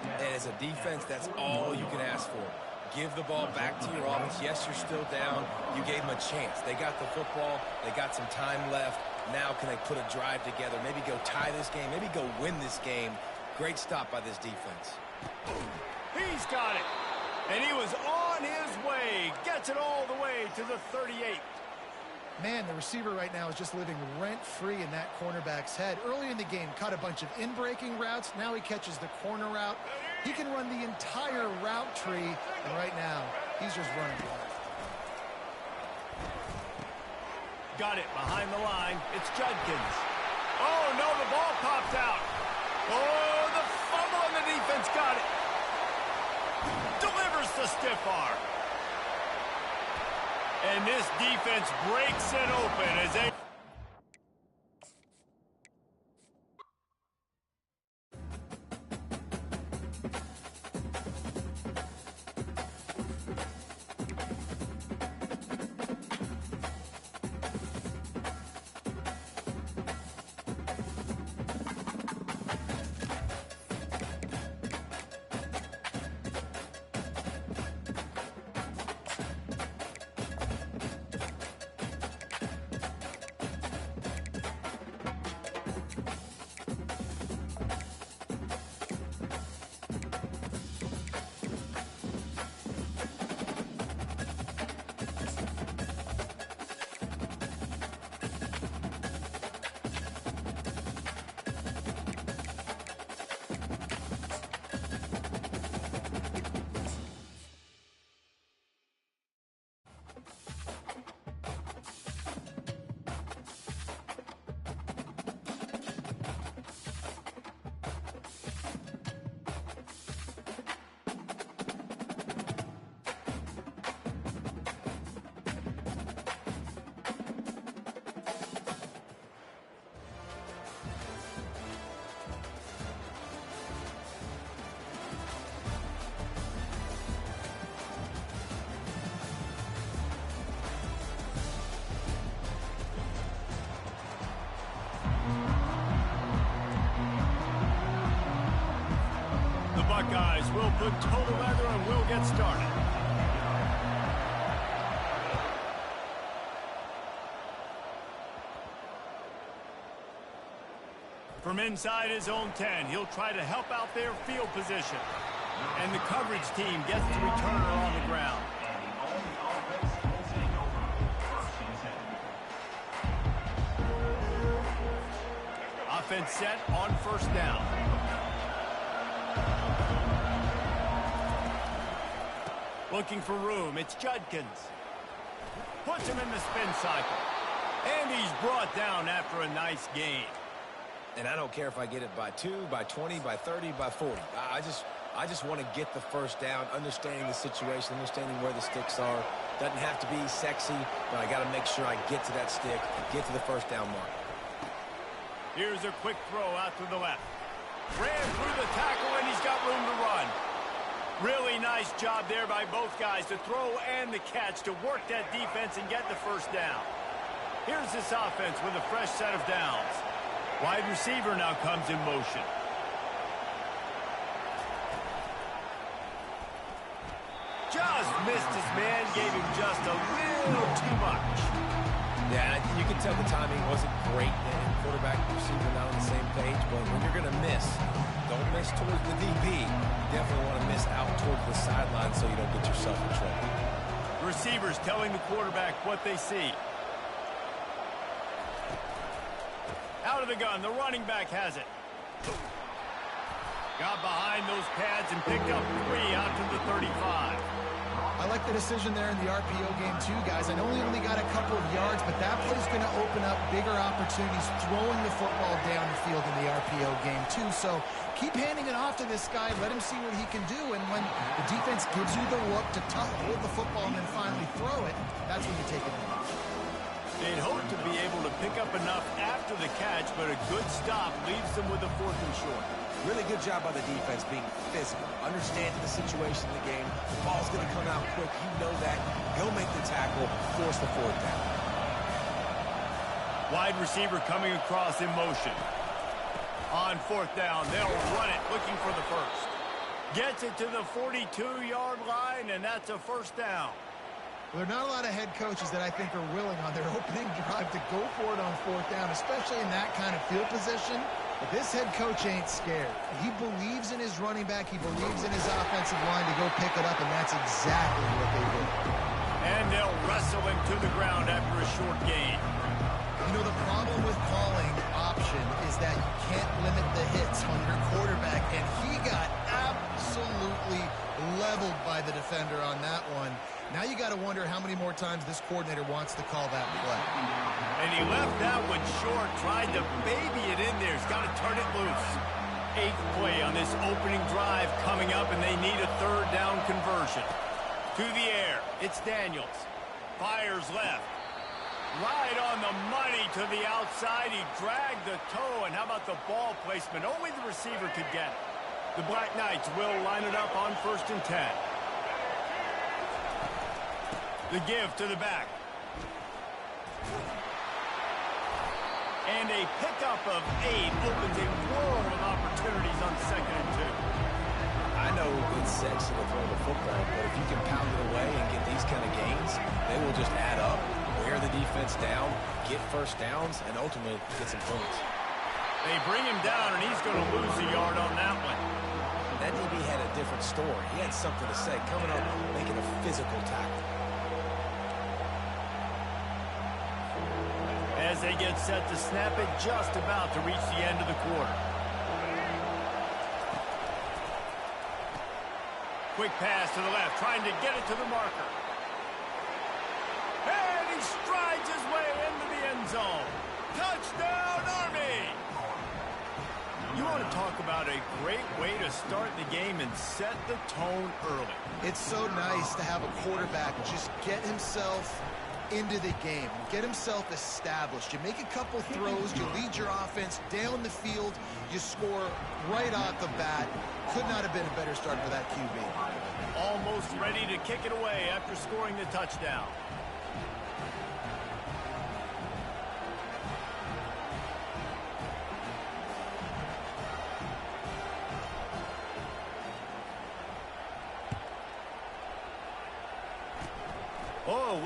And as a defense, that's all you can ask for. Give the ball back to your offense. Yes, you're still down. You gave them a chance. They got the football. They got some time left. Now can they put a drive together? Maybe go tie this game. Maybe go win this game. Great stop by this defense. He's got it. And he was on his way. Gets it all the way to the 38. Man, the receiver right now is just living rent-free in that cornerback's head. Early in the game, caught a bunch of in-breaking routes. Now he catches the corner route. He can run the entire route tree, and right now, he's just running wild. Got it behind the line. It's Judkins. Oh, no, the ball popped out. Oh, the fumble, and the defense got it. Delivers the stiff arm. And this defense breaks it open as they... right, guys, we'll put total leather and we'll get started. From inside his own 10, he'll try to help out their field position. And the coverage team gets the returner on the ground. Offense set on first down. Looking for room, it's Judkins. Puts him in the spin cycle. And he's brought down after a nice gain. And I don't care if I get it by 2, by 20, by 30, by 40. I just want to get the first down, understanding the situation, understanding where the sticks are. Doesn't have to be sexy, but I got to make sure I get to that stick, get to the first down mark. Here's a quick throw out to the left. Ran through the tackle, and he's got room to run. Really nice job there by both guys to throw and the catch to work that defense and get the first down. Here's this offense with a fresh set of downs. Wide receiver now comes in motion. Just missed his man, gave him just a little too much. Yeah, you can tell the timing wasn't great. And quarterback and receiver not on the same page, but when you're going to miss, don't miss towards the DB. You definitely want to miss out towards the sideline so you don't get yourself in trouble. Receivers telling the quarterback what they see. Out of the gun, the running back has it. Got behind those pads and picked up 3 out to the 35. I like the decision there in the RPO game too, guys. I know he only got a couple of yards, but that play's going to open up bigger opportunities throwing the football down the field in the RPO game too. So keep handing it off to this guy. Let him see what he can do. And when the defense gives you the look to hold the football and then finally throw it, that's when you take it in. They'd hope to be able to pick up enough after the catch, but a good stop leaves them with a 4th and short. Really good job by the defense being physical, understanding the situation in the game. The ball's going to come out quick. You know that. Go make the tackle, force the 4th down. Wide receiver coming across in motion. On 4th down, they'll run it, looking for the first. Gets it to the 42-yard line, and that's a first down. Well, there are not a lot of head coaches that I think are willing on their opening drive to go for it on 4th down, especially in that kind of field position. But this head coach ain't scared. He believes in his running back. He believes in his offensive line to go pick it up, and that's exactly what they did. And they'll wrestle him to the ground after a short gain. You know, the problem with calling option is that you can't limit the hits on your quarterback, and he got absolutely leveled by the defender on that one. Now you got to wonder how many more times this coordinator wants to call that play. And he left that one short, tried to baby it in there. He's got to turn it loose. 8th play on this opening drive coming up, and they need a 3rd down conversion. To the air, it's Daniels. Fires left. Right on the money to the outside. He dragged the toe, and how about the ball placement? Only the receiver could get it. The Black Knights will line it up on 1st and 10. The give to the back. And a pickup of 8 opens a world of opportunities on 2nd and 2. I know it's sexy to throw the football, but if you can pound it away and get these kind of gains, they will just add up, wear the defense down, get first downs, and ultimately get some points. They bring him down, and he's going to lose a yard on that one. That DB had a different story. He had something to say, coming up, making a physical tackle. As they get set to snap it, just about to reach the end of the quarter. Quick pass to the left, trying to get it to the marker. And he strides his way into the end zone. Touchdown, Army! You want to talk about a great way to start the game and set the tone early. It's so nice to have a quarterback just get himself into the game, get himself established. You make a couple throws, you lead your offense down the field, you score right off the bat. Could not have been a better start for that QB. Almost ready to kick it away after scoring the touchdown.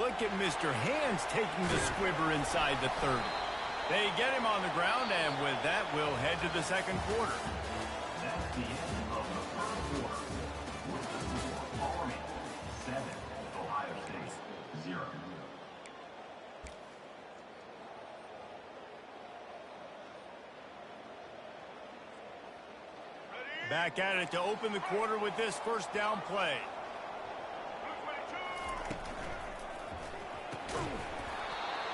look at Mr. Hands taking the squibber inside the 30. They get him on the ground, and with that, we'll head to the second quarter. That's the end of the first quarter. With the score, Army 7, Ohio State 0. Back at it to open the quarter with this first down play.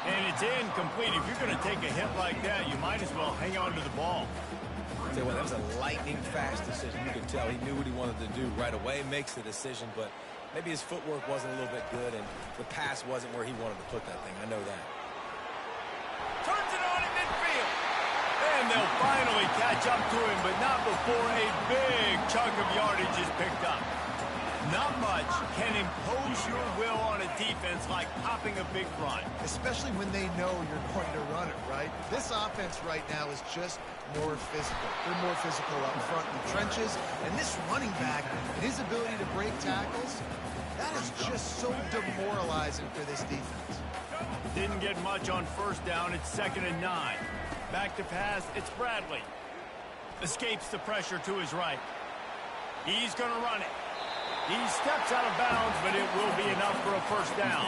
And it's incomplete. If you're going to take a hit like that, you might as well hang on to the ball. Tell you what, that was a lightning-fast decision. You could tell he knew what he wanted to do right away, makes the decision, but maybe his footwork wasn't a little bit good, and the pass wasn't where he wanted to put that thing. I know that. Turns it on in midfield. And they'll finally catch up to him, but not before a big chunk of yardage is picked up. Not much can impose your will on a defense like popping a big run. Especially when they know you're going to run it, right? This offense right now is just more physical. They're more physical up front in the trenches. And this running back and his ability to break tackles, that is just so demoralizing for this defense. Didn't get much on first down. It's 2nd and 9. Back to pass. It's Bradley. Escapes the pressure to his right. He's going to run it. He steps out of bounds, but it will be enough for a first down.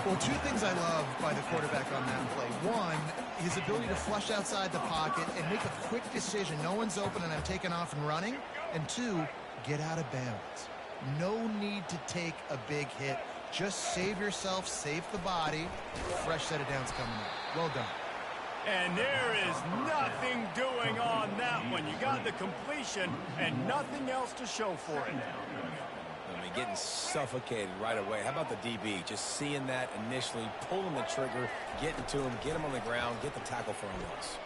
Well, two things I love by the quarterback on that play. One, his ability to flush outside the pocket and make a quick decision. No one's open and I'm taking off and running. And two, get out of bounds. No need to take a big hit. Just save yourself, save the body. Fresh set of downs coming up. Well done. And there is nothing doing on that one. You got the completion and nothing else to show for it. I mean, getting suffocated right away. How about the DB? Just seeing that initially, pulling the trigger, getting to him, get him on the ground, get the tackle for a loss.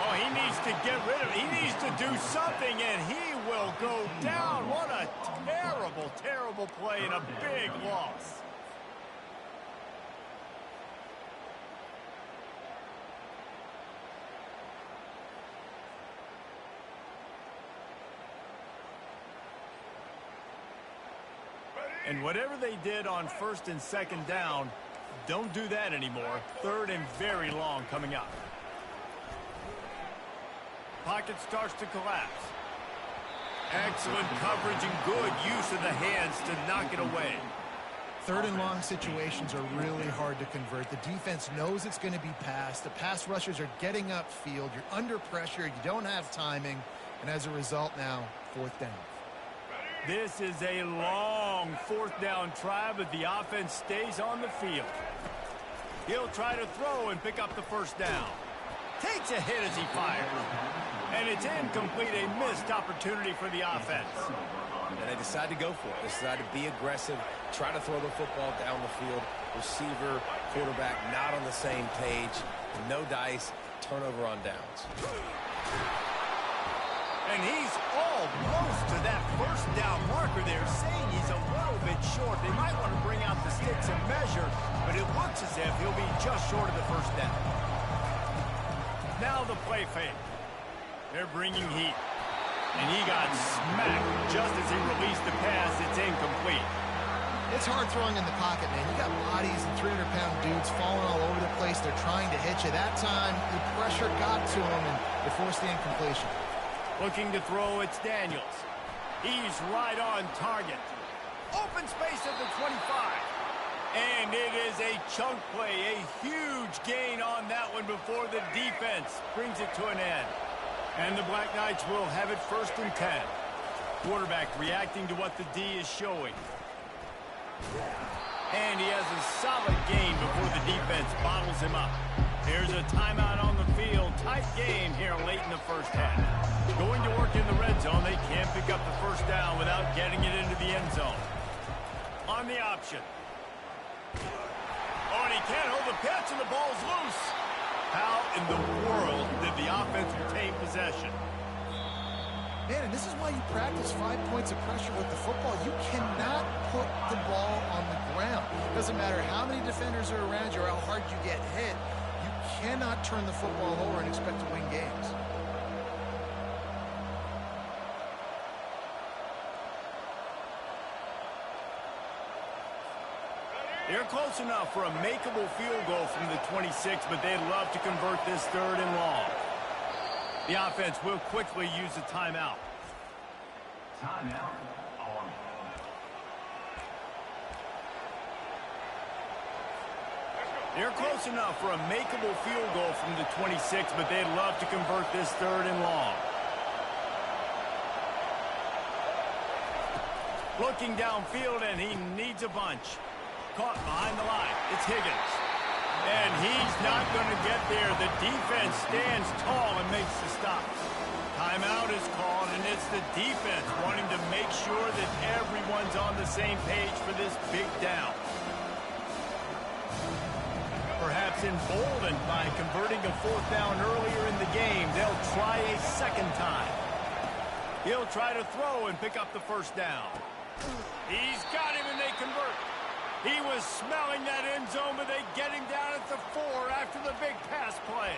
Oh, he needs to get rid of it. He needs to do something, and he will go down. What a terrible, terrible play and a big loss. And whatever they did on 1st and 2nd down, don't do that anymore. 3rd and very long coming up. Pocket starts to collapse. Excellent coverage and good use of the hands to knock it away. 3rd and long situations are really hard to convert. The defense knows it's going to be passed. The pass rushers are getting upfield. You're under pressure. You don't have timing. And as a result now, 4th down. This is a long 4th down try, but the offense stays on the field. He'll try to throw and pick up the first down. Takes a hit as he fires. And it's incomplete, a missed opportunity for the offense. And they decide to go for it. They decide to be aggressive, try to throw the football down the field. Receiver, quarterback not on the same page. No dice, turnover on downs. And he's almost to that first down marker there, saying he's a little bit short. They might want to bring out the sticks and measure, but it looks as if he'll be just short of the first down. Now the play fake. They're bringing heat. And he got smacked just as he released the pass. It's incomplete. It's hard throwing in the pocket, man. You got bodies and 300-pound dudes falling all over the place. They're trying to hit you. That time, the pressure got to him, and they forced the incompletion. Looking to throw, it's Daniels. He's right on target. Open space at the 25. And it is a chunk play, a huge gain on that one before the defense brings it to an end. And the Black Knights will have it 1st and 10. Quarterback reacting to what the D is showing. And he has a solid gain before the defense bottles him up. There's a timeout on the field. Tight game here late in the first half. Going to work in the red zone. They can't pick up the first down without getting it into the end zone. On the option. Oh, and he can't hold the pitch, and the ball's loose. How in the world did the offense retain possession? Man, and this is why you practice 5 points of pressure with the football. You cannot put the ball on the ground. Doesn't matter how many defenders are around you or how hard you get hit. You cannot turn the football over and expect to win games. They're close enough for a makeable field goal from the 26, but they'd love to convert this 3rd and long. The offense will quickly use a timeout. Timeout, Army. They're close enough for a makeable field goal from the 26, but they'd love to convert this 3rd and long. Looking downfield, and he needs a bunch. Caught behind the line. It's Higgins. And he's not going to get there. The defense stands tall and makes the stop. Timeout is called, and it's the defense wanting to make sure that everyone's on the same page for this big down. Perhaps emboldened by converting a 4th down earlier in the game, they'll try a second time. He'll try to throw and pick up the 1st down. He's got him, and they convert. He was smelling that end zone, but they get him down at the 4 after the big pass play.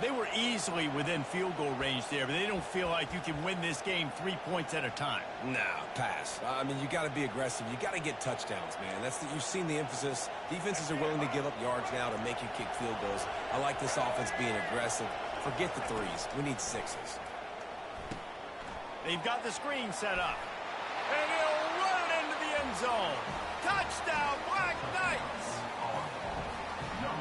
They were easily within field goal range there, but they don't feel like you can win this game 3 points at a time. No, pass. I mean, you got to be aggressive. You got to get touchdowns, man. You've seen the emphasis. Defenses are willing to give up yards now to make you kick field goals. I like this offense being aggressive. Forget the 3s. We need 6s. They've got the screen set up. And he'll run it into the end zone. Touchdown, Black Knights!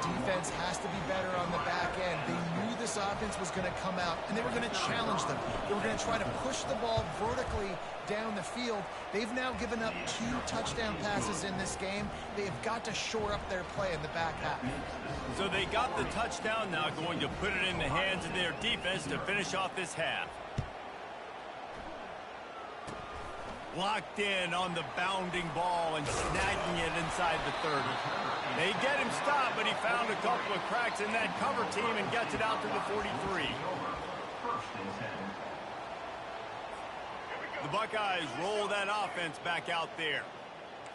Defense has to be better on the back end. They knew this offense was going to come out, and they were going to challenge them. They were going to try to push the ball vertically down the field. They've now given up 2 touchdown passes in this game. They have got to shore up their play in the back half. So they got the touchdown, now going to put it in the hands of their defense to finish off this half. Locked in on the bounding ball and snagging it inside the 30. They get him stopped, but he found a couple of cracks in that cover team and gets it out to the 43. The Buckeyes roll that offense back out there.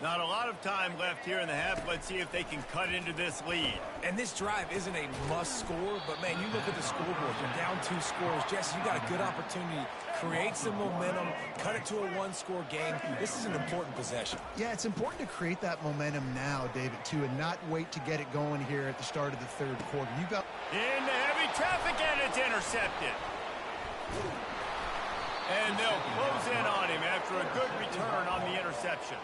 Not a lot of time left here in the half. Let's see if they can cut into this lead. And this drive isn't a must score, but, man, you look at the scoreboard. You're down 2 scores. Jesse, you got a good opportunity. Create some momentum. Cut it to a 1-score game. This is an important possession. Yeah, it's important to create that momentum now, David, too, and not wait to get it going here at the start of the 3rd quarter. You got into heavy traffic, and it's intercepted. And they'll close in on him after a good return on the interception.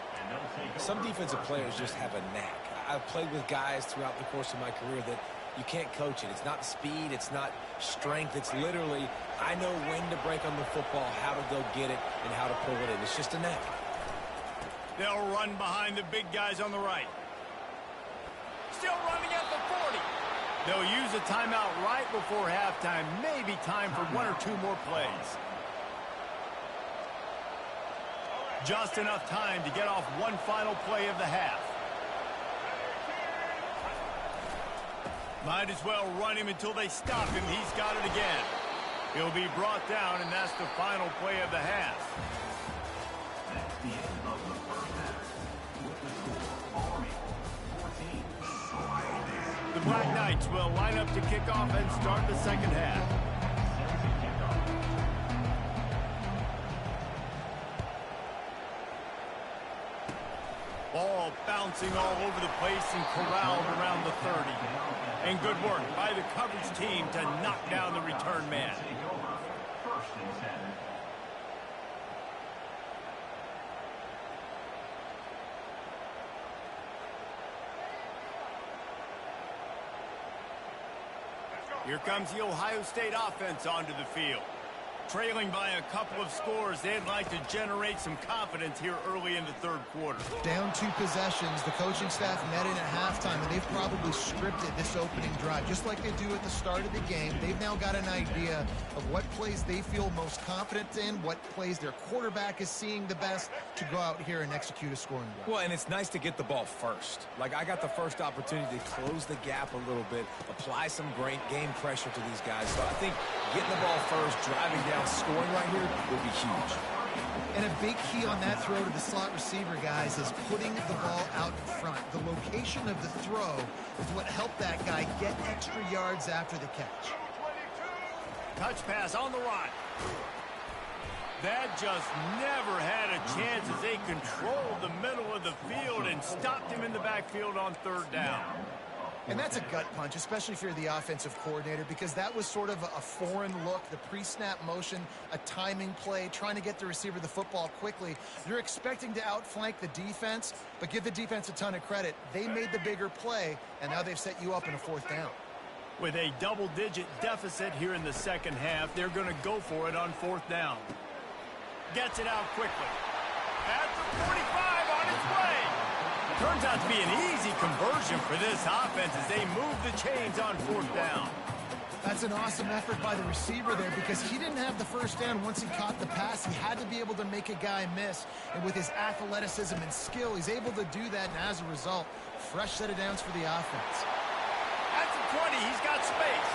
Some defensive players just have a knack. I've played with guys throughout the course of my career that you can't coach it. It's not speed. It's not strength. It's literally, I know when to break on the football, how to go get it, and how to pull it in. It's just a knack. They'll run behind the big guys on the right. Still running at the 40. They'll use a timeout right before halftime. Maybe time for 1 or 2 more plays. Just enough time to get off one final play of the half. Might as well run him until they stop him. He's got it again. He'll be brought down, and that's the final play of the half. That's the end of the 1st half. With the score, Army 14. The Black Knights will line up to kick off and start the 2nd half. Ball bouncing all over the place and corralled around the 30. And good work by the coverage team to knock down the return man. 1st and 10. Here comes the Ohio State offense onto the field. Trailing by a couple of scores, they'd like to generate some confidence here early in the 3rd quarter. down 2 possessions. The coaching staff met in at halftime, and they've probably scripted this opening drive, just like they do at the start of the game. They've now got an idea of what plays they feel most confident in, what plays their quarterback is seeing the best to go out here and execute a scoring drive. Well, and it's nice to get the ball first. Like, I got the first opportunity to close the gap a little bit, apply some great game pressure to these guys. So I think getting the ball first, driving down, scoring right here would be huge. And a big key on that throw to the slot receiver, guys, is putting the ball out in front. The location of the throw is what helped that guy get extra yards after the catch. Touch pass on the run. That just never had a chance as they controlled the middle of the field and stopped him in the backfield on third down. And that's a gut punch, especially if you're the offensive coordinator, because that was sort of a foreign look, the pre-snap motion, a timing play, trying to get the receiver the football quickly. You're expecting to outflank the defense, but give the defense a ton of credit. They made the bigger play, and now they've set you up in a fourth down. With a double-digit deficit here in the second half, they're going to go for it on fourth down. Gets it out quickly. At the 45 on its way. Turns out to be an easy conversion for this offense as they move the chains on fourth down. That's an awesome effort by the receiver there because he didn't have the first down once he caught the pass. He had to be able to make a guy miss. And with his athleticism and skill, he's able to do that. And as a result, fresh set of downs for the offense. At the 20, he's got space.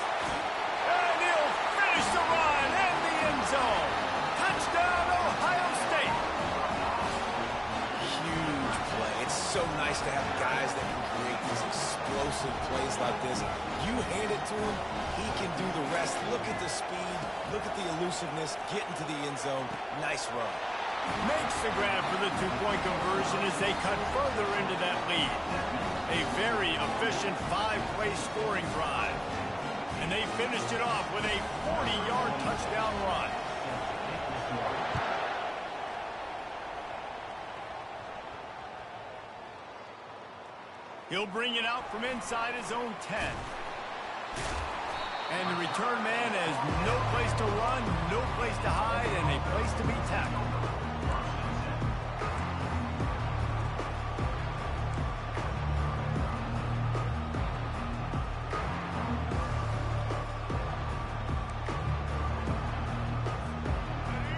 And he'll finish the run in the end zone. Touchdown, Ohio State. Huge play. It's so nice to have guys that can create these explosive plays like this. You hand it to him, he can do the rest. Look at the speed, look at the elusiveness, get into the end zone. Nice run. Makes the grab for the two-point conversion as they cut further into that lead. A very efficient five-play scoring drive. And they finished it off with a 40-yard touchdown run. He'll bring it out from inside his own 10. And the return man has no place to run, no place to hide, and a place to be tackled.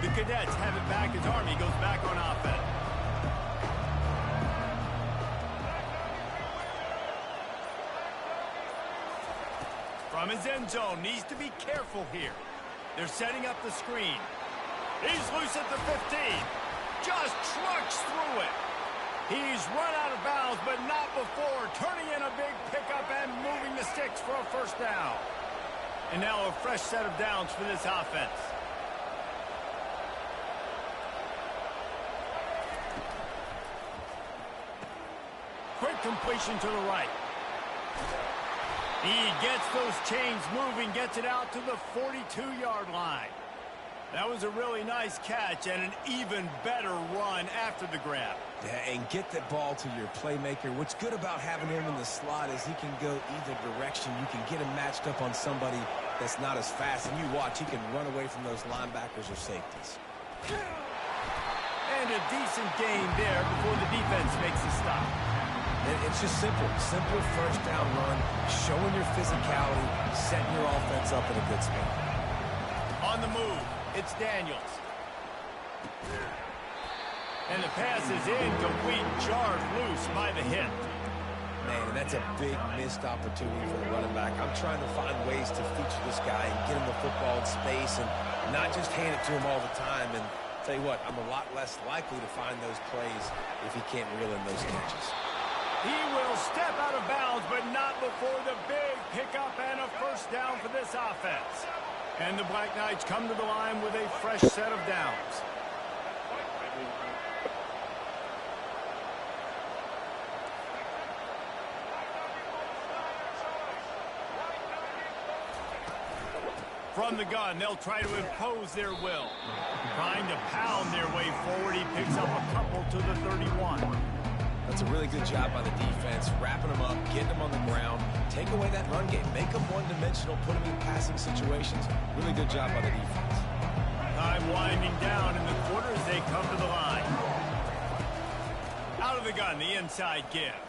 The Cadets have it back as Army goes back on offense. From his end zone, needs to be careful here. They're setting up the screen. He's loose at the 15. Just trucks through it. He's run out of bounds, but not before turning in a big pickup and moving the sticks for a first down. And now a fresh set of downs for this offense. Quick completion to the right. He gets those chains moving, gets it out to the 42-yard line. That was a really nice catch and an even better run after the grab. Yeah, and get the ball to your playmaker. What's good about having him in the slot is he can go either direction. You can get him matched up on somebody that's not as fast. And you watch, he can run away from those linebackers or safeties. And a decent gain there before the defense makes a stop. It's just simple first down run, showing your physicality, setting your offense up in a good spot. On the move, it's Daniels. And the pass is incomplete, jarred loose by the hit. Man, that's a big missed opportunity for the running back. I'm trying to find ways to feature this guy and get him the football in space and not just hand it to him all the time. And tell you what, I'm a lot less likely to find those plays if he can't reel in those catches. He will step out of bounds, but not before the big pickup and a first down for this offense. And the Black Knights come to the line with a fresh set of downs. From the gun, they'll try to impose their will. Trying to pound their way forward, he picks up a couple to the 31. That's a really good job by the defense, wrapping them up, getting them on the ground, take away that run game, make them one-dimensional, put them in passing situations. Really good job by the defense. Time winding down in the quarter as they come to the line. Out of the gun, the inside give.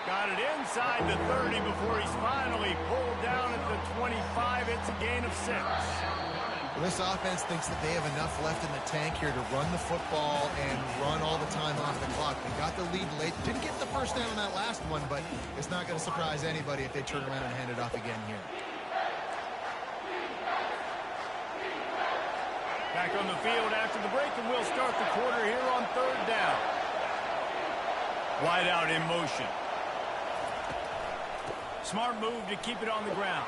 Got it inside the 30 before he's finally pulled down at the 25. It's a gain of 6. Well, this offense thinks that they have enough left in the tank here to run the football and run all the time off the clock. They got the lead late. Didn't get the first down on that last one, but it's not going to surprise anybody if they turn around and hand it off again here. Back on the field after the break, and we'll start the quarter here on third down. Wide out in motion. Smart move to keep it on the ground.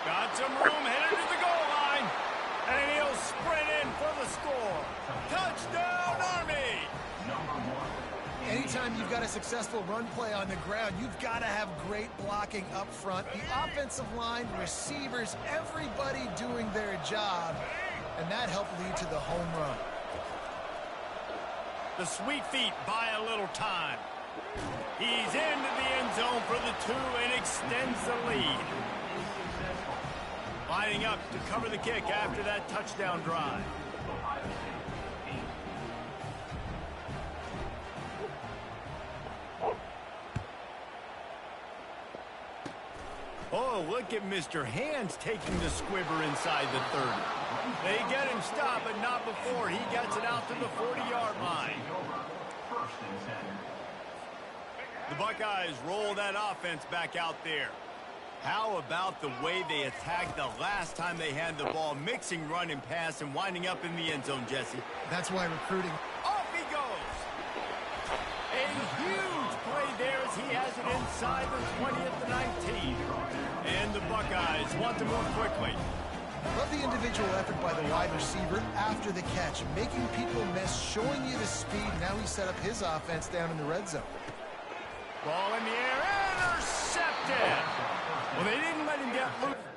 Got some room, headed to the goal line. And he'll sprint in for the score. Touchdown, Army! Anytime you've got a successful run play on the ground, you've got to have great blocking up front. The offensive line, receivers, everybody doing their job. And that helped lead to the home run. The Sweet Feet buy a little time. He's into the end zone for the 2 and extends the lead. Lining up to cover the kick after that touchdown drive. Oh, look at Mr. Hands taking the squibber inside the 30. They get him stopped, but not before he gets it out to the 40-yard line. The Buckeyes roll that offense back out there. How about the way they attacked the last time they had the ball, mixing run and pass and winding up in the end zone, Jesse? That's why recruiting... Off he goes! A huge play there as he has it inside the 20 at the 19. And the Buckeyes want to move quickly. Love the individual effort by the wide receiver after the catch, making people miss, showing you the speed. Now he set up his offense down in the red zone. Ball in the air, intercepted! Well, they didn't let him get loose.